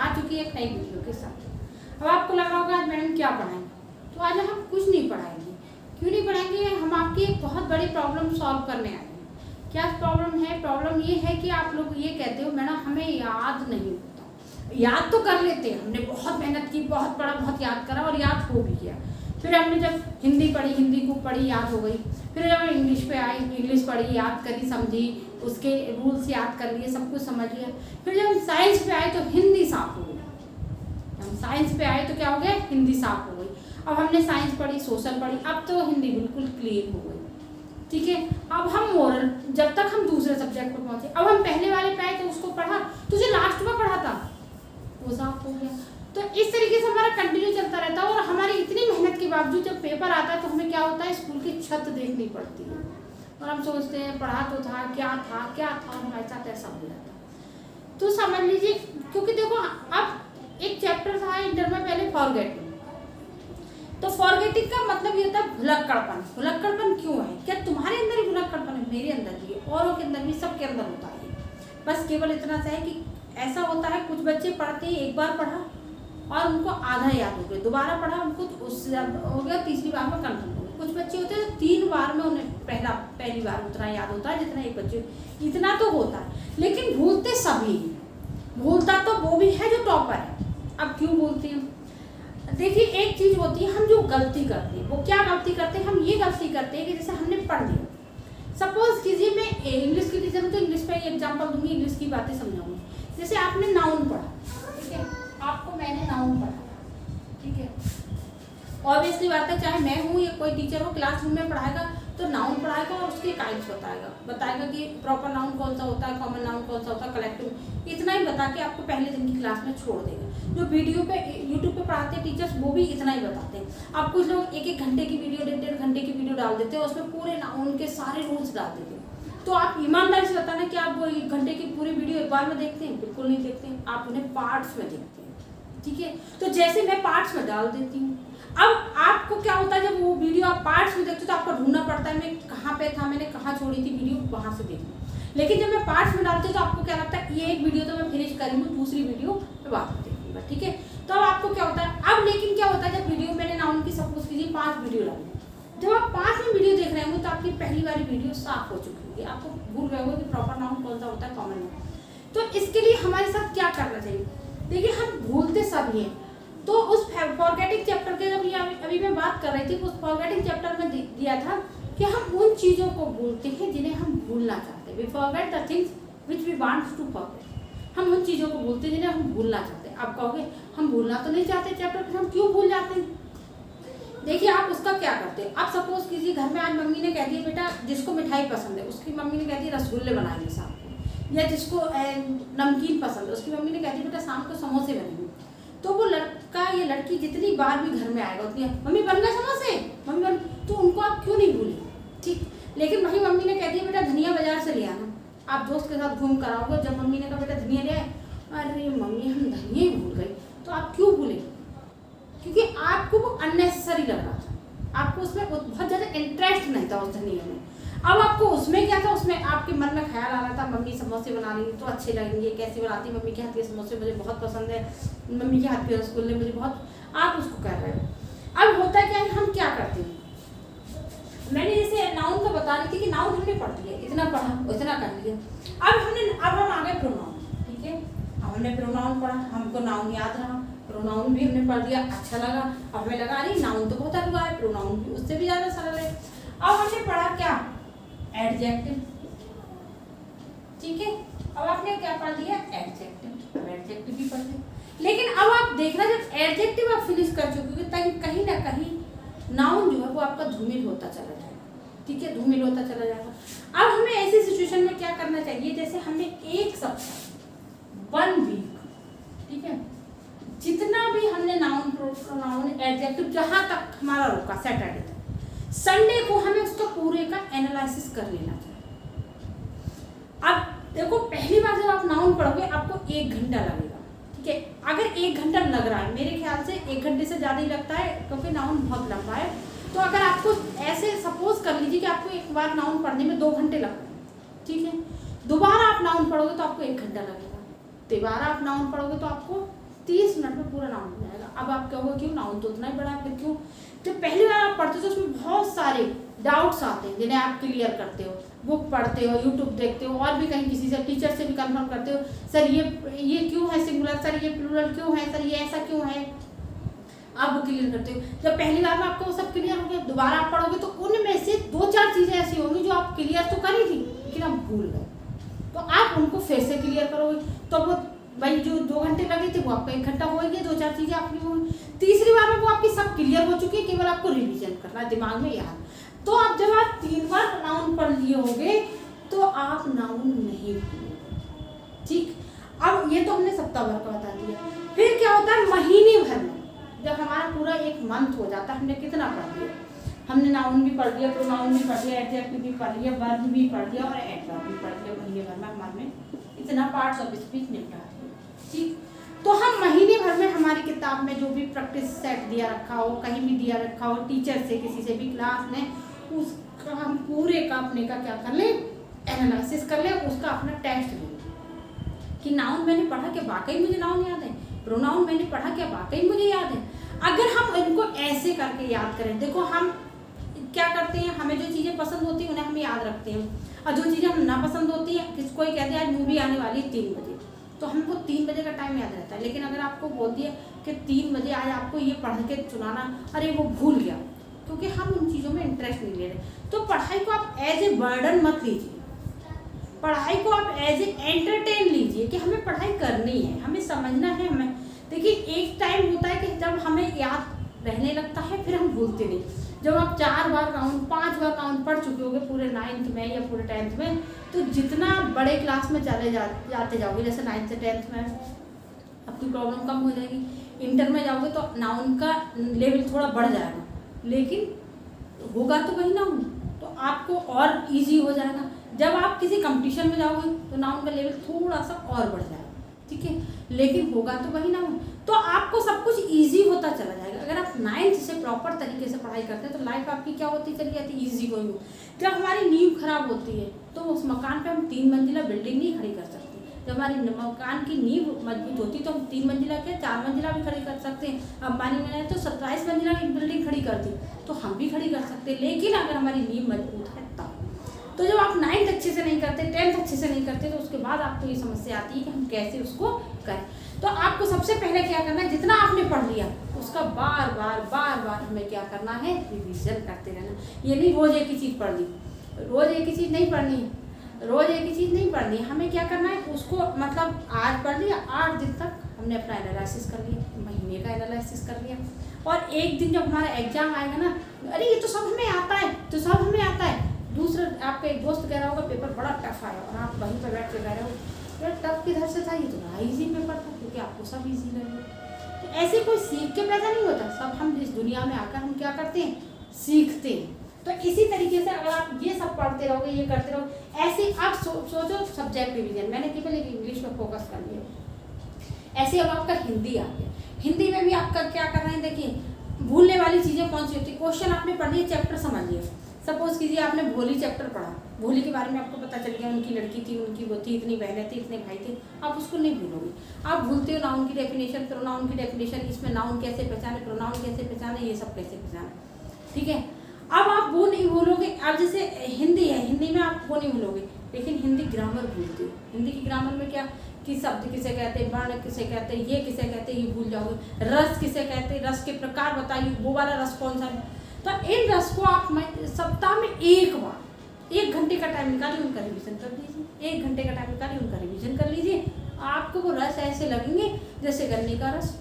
आ चुकी है एक नई वीडियो के साथ। अब आपको लगा होगा आज मैडम क्या पढ़ाएंगे, तो आज हम कुछ नहीं पढ़ाएंगे। क्यों नहीं पढ़ाएंगे? हम आपकी एक बहुत बड़ी प्रॉब्लम सॉल्व करने आए हैं। क्या प्रॉब्लम है? प्रॉब्लम ये है कि आप लोग ये कहते हो मैडम हमें याद नहीं होता। याद तो कर लेते हैं, हमने बहुत मेहनत की, बहुत पढ़ा, बहुत याद करा और याद हो भी गया। फिर हमने जब हिंदी पढ़ी, हिंदी को पढ़ी, याद हो गई। फिर जब इंग्लिश पे आई, इंग्लिश पढ़ी, याद करी, समझी, उसके रूल्स याद कर लिए, सब कुछ समझ लिया। फिर जब हम साइंस पे आए तो हिंदी साफ हो गई। हम साइंस पे आए तो क्या हो गया? हिंदी साफ हो गई। अब हमने साइंस पढ़ी, सोशल पढ़ी, अब तो हिंदी बिल्कुल क्लियर हो गई। ठीक है, अब हम मोरल, जब तक हम दूसरे सब्जेक्ट पर पहुंचे, अब हम पहले वाले पे आए तो उसको पढ़ा, तुझे लास्ट में पढ़ा था वो साफ हो गया। तो इस तरीके से हमारा कंटिन्यू चलता रहता है। और हमारी इतनी मेहनत के बावजूद जब पेपर आता है तो हमें क्या होता है? स्कूल की छत देखनी पड़ती है और हम सोचते हैं पढ़ा तो था, क्या था और हमारे साथ ऐसा हो जाता। तो समझ लीजिए, क्योंकि देखो अब एक चैप्टर था इंटर में पहले फॉरगेटिंग। तो फॉरगेटिंग का मतलब ये होता है भुलक्कड़पन। भुलक्कड़पन क्यों है? क्या तुम्हारे अंदर ही भुलक्कड़पन है? मेरे अंदर भी है, औरों के अंदर भी, सबके अंदर होता है। बस केवल इतना सा है कि ऐसा होता है कुछ बच्चे पढ़ते ही एक बार पढ़ा और उनको आधा याद हो गया, दोबारा पढ़ा उनको तो उससे हो गया, तीसरी बार में कंफर्म हो गया। कुछ बच्चे होते हैं तो 3 बार में उन्हें पहली बार उतना याद होता है जितना एक बच्चे, इतना तो होता है। लेकिन भूलते सभी, भूलता तो वो भी है जो टॉपर है। अब क्यों भूलते हैं? देखिए एक चीज होती है, हम जो गलती करते हैं वो क्या गलती करते हैं? हम ये गलती करते हैं कि जैसे हमने पढ़ लिया, सपोज कीजिए मैं इंग्लिश की टीचर हूँ तो इंग्लिश पे एग्जाम्पल दूंगी, इंग्लिश की बातें समझाऊंगी। जैसे आपने नाउन पढ़ा, ठीक है, आपको मैंने नाउन पढ़ा, ठीक है, ऑब्वियसली बात है चाहे मैं हूँ या कोई टीचर हो, क्लासरूम में पढ़ाएगा तो नाउन पढ़ाएगा और उसके काइंड्स बताएगा कि प्रॉपर नाउन कौन सा होता है, कॉमन नाउन कौन सा होता है, कलेक्टिव, इतना ही बता के आपको पहले दिन की क्लास में छोड़ देगा। जो वीडियो पे यूट्यूब पे पढ़ाते हैं टीचर्स वो भी इतना ही बताते हैं। अब कुछ लोग 1-1 घंटे की वीडियो, 1.5 घंटे की वीडियो डाल देते हैं, उसमें पूरे नाउन के सारे रूल्स डाल देते हैं। तो आप ईमानदारी से बताना कि आप वो 1 घंटे की पूरी वीडियो एक बार में देखते हैं? बिल्कुल नहीं देखते हैं, आप उन्हें पार्ट्स में देखते हैं। ठीक है, तो जैसे मैं पार्ट्स में डाल देती हूँ, अब आपको क्या होता है जब वो वीडियो आप पार्ट्स में देखते हो तो आपको ढूंढना पड़ता है मैं कहाँ पे था, मैंने कहाँ छोड़ी थी वीडियो, वहां से देखूँ। लेकिन जब मैं पार्ट्स में डालती हूँ तो आपको क्या लगता है ये एक वीडियो तो मैं फिनिश करी हूँ, दूसरी वीडियो मैं बाद में देखूंगा। ठीक है, तो अब आपको क्या होता है, अब लेकिन क्या होता है जब वीडियो मैंने नाउन की सपोज कीजिए 5 वीडियो डाली, जब आप 5वीं वीडियो देख रहे होंगे तो आपकी पहली वाली वीडियो साफ हो चुकी होगी, आपको भूल गए होंगे कि प्रॉपर नाउन कौन सा होता है, कॉमन नाउन। तो इसके लिए हमारे साथ क्या करना चाहिए? देखिए हम भूलते सभी हैं, तो उस फॉरगेटिंग चैप्टर के जब अभी मैं बात कर रही थी, उस फॉरगेटिंग चैप्टर में दिया था कि हम उन चीज़ों को भूलते हैं जिन्हें हम भूलना चाहते हैं। We forget the things which we want to forget. हम उन चीज़ों को भूलते हैं जिन्हें हम भूलना चाहते हैं। आप कहोगे हम भूलना तो नहीं चाहते चैप्टर, फिर हम क्यों भूल जाते हैं? देखिए आप उसका क्या करते हैं। आप सपोज कीजिए घर में आज मम्मी ने कह दिया बेटा जिसको मिठाई पसंद है उसकी मम्मी ने कह दी रसगुल्ले बनाएंगे शाम को, या जिसको नमकीन पसंद है उसकी मम्मी ने कह दी बेटा शाम को समोसे बनेंगे। तो वो लड़का या लड़की जितनी बार भी घर में आएगा उतनी मम्मी बन गए समोसे, मम्मी बन, तो उनको आप क्यों नहीं भूले? ठीक, लेकिन वही मम्मी ने कह दिया बेटा धनिया बाजार से ले आना, आप दोस्त के साथ घूम कर आओगे, जब मम्मी ने कहा बेटा धनिया ले आए, अरे मम्मी हम धनिया ही भूल गए, तो आप क्यों भूले? क्योंकि आपको वो अननेसेसरी लग रहा था, आपको उसमें बहुत ज़्यादा इंटरेस्ट नहीं था उस धनिया में। अब आपको उसमें क्या था, उसमें आपके मन में ख्याल आ रहा था मम्मी समोसे बना रही तो अच्छे लगेंगे, कैसे बनाती मम्मी के हाथ के समोसे मुझे बहुत पसंद है, मम्मी के हाथ के रसगुल्ले मुझे बहुत, आप उसको कर रहे हो। अब होता क्या है, हम क्या करते हैं, मैंने जैसे नाउन का बता रही थी कि नाउन हमने पढ़ लिया, इतना पढ़ा इतना कर लिया, अब हम आ गए प्रोनाउन। ठीक है, हमने प्रोनाउन पढ़ा, हमको नाउन याद रहा, प्रोनाउन भी हमने पढ़ लिया, अच्छा लगा। अब हमें लगा रही नाउन तो बहुत हल्का है, प्रोनाउन भी उससे भी ज़्यादा सरल है। अब हमने पढ़ा क्या, एडजेक्टिव। ठीक है, अब आपने क्या पढ़ लिया, एडजेक्टिव। अब एडजेक्टिव भी पढ़ लिया, लेकिन अब आप देखना जब एडजेक्टिव आप फिनिश कर चुके हो तभी कहीं ना कहीं नाउन जो है वो आपका धूमिल होता चला जाएगा। ठीक है, धूमिल होता चला जाएगा। अब हमें ऐसी सिचुएशन में क्या करना चाहिए, जैसे हमने एक सप्ताह 1 वीक, ठीक है, जितना भी हमने नाउन प्रोनाउन एडजेक्टिव जहां तक हमारा रोका सैटरडे तक, संडे को हमें उसका पूरे का एनालिसिस कर लेना चाहिए। अब देखो पहली बार जब आप नाउन पढ़ोगे आपको 1 घंटा लगेगा। ठीक है, अगर 1 घंटा लग रहा है, मेरे ख्याल से 1 घंटे से ज़्यादा ही लगता है क्योंकि नाउन बहुत लंबा है। तो अगर आपको ऐसे सपोज कर लीजिए कि आपको एक बार नाउन पढ़ने में 2 घंटे लग रहे हैं, ठीक है, दोबारा आप नाउन पढ़ोगे तो आपको 1 घंटा लगेगा, दोबारा आप नाउन पढ़ोगे तो आपको 30 मिनट में पूरा नाउन हो जाएगा। अब आप कहोगे क्यों, नाउन तो उतना ही बड़ा है, फिर क्यों? जब पहली बार आप पढ़ते हो तो उसमें बहुत सारे डाउट्स आते हैं जिन्हें आप क्लियर करते हो, बुक पढ़ते हो, यूट्यूब देखते हो, और भी कहीं किसी से, टीचर से भी कंफर्म करते हो, सर ये क्यों है सिंगुलर, सर ये प्लूरल क्यों है, सर ये ऐसा क्यों है, आप वो क्लियर करते हो। जब पहली बार में आपको वो सब क्लियर हो गया, दोबारा आप पढ़ोगे तो उनमें से 2-4 चीज़ें ऐसी होंगी जो आप क्लियर तो करी थी लेकिन आप भूल गए, तो आप उनको फिर से क्लियर करोगे, तो वो भाई जो 2 घंटे लगे थे वो आपका 1 घंटा हो गया, 2-4 चीज़ें आपकी हो गई। तीसरी बार में वो आपकी सब क्लियर हो चुकी है, केवल आपको रिवीजन करना है, दिमाग में याद। तो अब जब आप 3 बार नाउन पढ़ लिए होंगे तो आप नाउन नहीं भूलोगे। ठीक, अब ये तो हमने सप्ताह भर का बता दिया। फिर क्या होता है महीने भर में, जब हमारा पूरा 1 मंथ हो जाता है, हमने कितना पढ़ लिया, हमने नाउन भी पढ़ लिया, प्रोनाउन भी पढ़ लिया, एडजेक्टिव भी पढ़ लिया, वर्ब भी पढ़ लिया और एडवर्ब भी पढ़ लिया। महीने भर में हमारे में इतना पार्ट्स ऑफ स्पीच निपटा दिया। ठीक, तो हम महीने भर में हमारी किताब में जो भी प्रैक्टिस सेट दिया रखा हो, कहीं भी दिया रखा हो, टीचर से किसी से भी क्लास में, उसका हम पूरे का अपने का क्या कर लें, एनालिसिस कर लें, उसका अपना टेस्ट लें कि नाउन मैंने पढ़ा क्या वाकई मुझे नाउन याद है, प्रोनाउन मैंने पढ़ा क्या वाकई मुझे याद है। अगर हम इनको ऐसे करके याद करें, देखो हम क्या करते हैं, हमें जो चीज़ें पसंद होती हैं उन्हें हम याद रखते हैं, और जो चीज़ें हम ना पसंद होती हैं, किसी कोई कहते हैं आज मूवी आने वाली 3 बजे, तो हमको 3 बजे का टाइम याद रहता है, लेकिन अगर आपको बोल दिया कि 3 बजे आज आपको ये पढ़ के सुनाना, अरे वो भूल गया, क्योंकि हम उन चीज़ों में इंटरेस्ट नहीं ले रहे। तो पढ़ाई को आप एज ए बर्डन मत लीजिए, पढ़ाई को आप एज ए एंटरटेन लीजिए कि हमें पढ़ाई करनी है, हमें समझना है। हमें देखिए एक टाइम होता है कि जब हमें याद रहने लगता है, फिर हम भूलते नहीं। जब आप 4 बार नाउन 5 बार नाउन पढ़ चुके होगे पूरे 9th में या पूरे 10th में, तो जितना बड़े क्लास में चले जाते जाओगे, जैसे 9th से 10th में आपकी प्रॉब्लम कम हो जाएगी, इंटर में जाओगे तो नाउन का लेवल थोड़ा बढ़ जाएगा, लेकिन होगा तो वही नाउन, तो आपको और इजी हो जाएगा। जब आप किसी कंपटीशन में जाओगे तो नाउन का लेवल थोड़ा सा और बढ़ जाएगा, ठीक है, लेकिन होगा तो वही नाउन, तो आपको सब कुछ इजी होता चला जाएगा। अगर आप 9th से प्रॉपर तरीके से पढ़ाई करते हैं तो लाइफ आपकी क्या होती चली जाती है, ईजी गोइंग। जब हमारी नींव खराब होती है तो उस मकान पे हम 3 मंजिला बिल्डिंग नहीं खड़ी कर सकते। जब हमारी मकान की नींव मजबूत होती तो हम 3 मंजिला क्या 4 मंजिला भी खड़ी कर सकते हैं। अंबानी ने तो 27 मंजिला की बिल्डिंग खड़ी कर दी, तो हम भी खड़ी कर सकते हैं, लेकिन अगर हमारी नींव मजबूत है तब। तो जब आप 9th अच्छे से नहीं करते, 10th अच्छे से नहीं करते, तो उसके बाद आपको ये समस्या आती है कि हम कैसे उसको करें। तो आपको सबसे पहले क्या करना है, जितना आपने पढ़ लिया उसका बार बार हमें क्या करना है, रिवीजन करते रहना। ये नहीं रोज एक ही चीज़ पढ़ ली, रोज एक ही चीज़ नहीं पढ़नी, रोज एक ही चीज़ नहीं पढ़नी, हमें क्या करना है उसको, मतलब आज पढ़ लिया, 8 दिन तक हमने अपना एनालिसिस कर लिया, महीने का एनालिसिस कर लिया, और एक दिन जब हमारा एग्जाम आएगा ना, अरे ये तो सब हमें आता है, तो सब हमें आता है। दूसरा आपका एक दोस्त कह रहा होगा पेपर बड़ा टफ आया, और आप वहीं पर बैठ के कह रहे हो यार टफ किधर से था, ये तो बड़ा ईजी पेपर था, क्योंकि आपको सब ईजी लगे। तो ऐसे कोई सीख के पैदा नहीं होता, सब हम इस दुनिया में आकर हम क्या करते हैं, सीखते हैं। तो इसी तरीके से अगर आप ये सब पढ़ते रहोगे, ये करते रहोगे, ऐसे आप सोचो सब्जेक्ट डिवीजन, मैंने केवल एक इंग्लिश में फोकस कर लिया। ऐसे अब आपका हिंदी आ गया, हिंदी में भी आपका क्या कर रहे हैं, देखिए भूलने वाली चीज़ें कौन सी होती है। क्वेश्चन आपने पढ़ लिया, चैप्टर समझिए, सपोज कीजिए आपने भोली चैप्टर पढ़ा, भोली के बारे में आपको पता चल गया, उनकी लड़की थी, उनकी वो थी, इतनी बहनें थी, इतने भाई थे, आप उसको नहीं भूलोगे। आप भूलते हो नाउन की डेफिनेशन, प्रोनाउन की डेफिनेशन, इसमें नाउन कैसे पहचाने, प्रोनाउन कैसे पहचाने, ये सब कैसे पहचाने, ठीक है। अब आप वो नहीं भूलोगे। अब जैसे हिंदी है, हिंदी में आप वो नहीं भूलोगे, लेकिन हिंदी ग्रामर भूलते हो। हिंदी की ग्रामर में क्या कि शब्द किसे कहते हैं, वर्ण किसे कहते हैं, ये किसे कहते हैं, ये भूल जाओगे। रस किसे कहते हैं, रस के प्रकार बताइए, वो वाला रस कौन सा है। तो इन रस को आप सप्ताह में एक बार 1 घंटे का टाइम निकालिए, उनका रिवीजन कर लीजिए। 1 घंटे का टाइम निकालिए, उनका रिवीजन कर लीजिए। आपको वो रस ऐसे लगेंगे जैसे गन्ने का रस,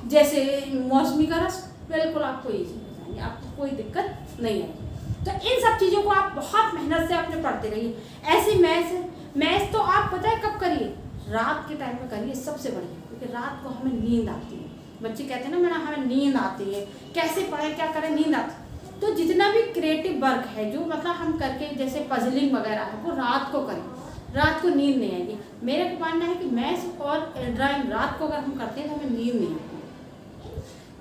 जैसे मौसमी का रस, बिल्कुल आपको ईजी हो जाएंगे, आपको कोई दिक्कत नहीं आएगी। तो इन सब चीज़ों को आप बहुत मेहनत से अपने पढ़ते रहिए। ऐसी मैथ्स तो आप पता है कब करिए, रात के टाइम में करिए, सबसे बढ़िया, क्योंकि रात को हमें नींद आती है। बच्चे कहते हैं ना मैडम हमें नींद आती है, कैसे पढ़ें क्या करें, नींद आती। तो जितना भी क्रिएटिव वर्क है जो मतलब हम करके जैसे पजलिंग वगैरह है, वो रात को करें, रात को नींद नहीं आएगी। मेरा को मानना है कि मैथ्स और ड्राइंग रात को अगर हम करते हैं तो हमें नींद नहीं आती।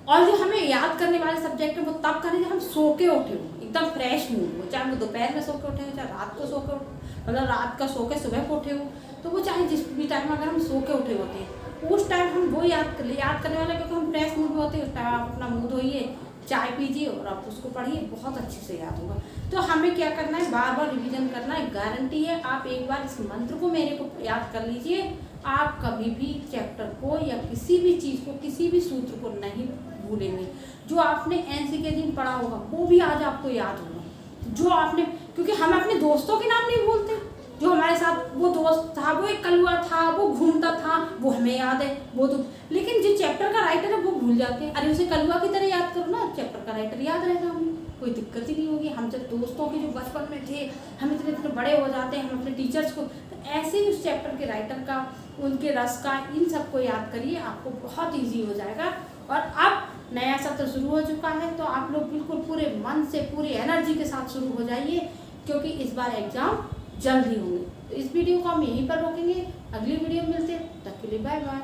और जो हमें याद करने वाले सब्जेक्ट है वो तब करें जब हम सो के उठे हो, एकदम फ्रेश मूड हो, चाहे वो दोपहर में सो के उठे हो, चाहे रात को सो के मतलब रात का सो के सुबह को उठे हो, तो वो चाहे जिस भी टाइम अगर हम सो के उठे होते हैं उस टाइम हम वो याद करने वाला, क्योंकि हम फ्रेश मूड में होते हैं। उस टाइम आप अपना मुँह धोइए, चाय पीजिए और आप उसको पढ़िए, बहुत अच्छे से याद होगा। तो हमें क्या करना है, बार बार रिवीजन करना है। गारंटी है, आप एक बार इस मंत्र को मेरे को याद कर लीजिए, आप कभी भी चैप्टर को या किसी भी चीज़ को, किसी भी सूत्र को नहीं भूलेंगे। जो आपने एनसी के दिन पढ़ा होगा वो भी आज आपको याद होगा। जो आपने, क्योंकि हम अपने दोस्तों के नाम नहीं भूलते, जो हमारे साथ वो दोस्त था, वो एक कलुआ था, वो घूमता था, वो हमें याद है, वो तो, लेकिन जो चैप्टर का राइटर है वो भूल जाते हैं। अरे उसे कलुआ की तरह याद करो ना, चैप्टर का राइटर याद रहेगा, हमें कोई दिक्कत ही नहीं होगी। हम जब दोस्तों के जो बचपन में थे, हम इतने इतने बड़े हो जाते हैं, हम अपने टीचर्स को, तो ऐसे ही उस चैप्टर के राइटर का, उनके रस का, इन सबको याद करिए, आपको बहुत ईजी हो जाएगा। और अब नया सत्र शुरू हो चुका है, तो आप लोग बिल्कुल पूरे मन से, पूरी एनर्जी के साथ शुरू हो जाइए, क्योंकि इस बार एग्जाम जल्द ही होंगे। तो इस वीडियो को हम यहीं पर रोकेंगे, अगली वीडियो में मिलते हैं, तब तक के लिए बाय बाय।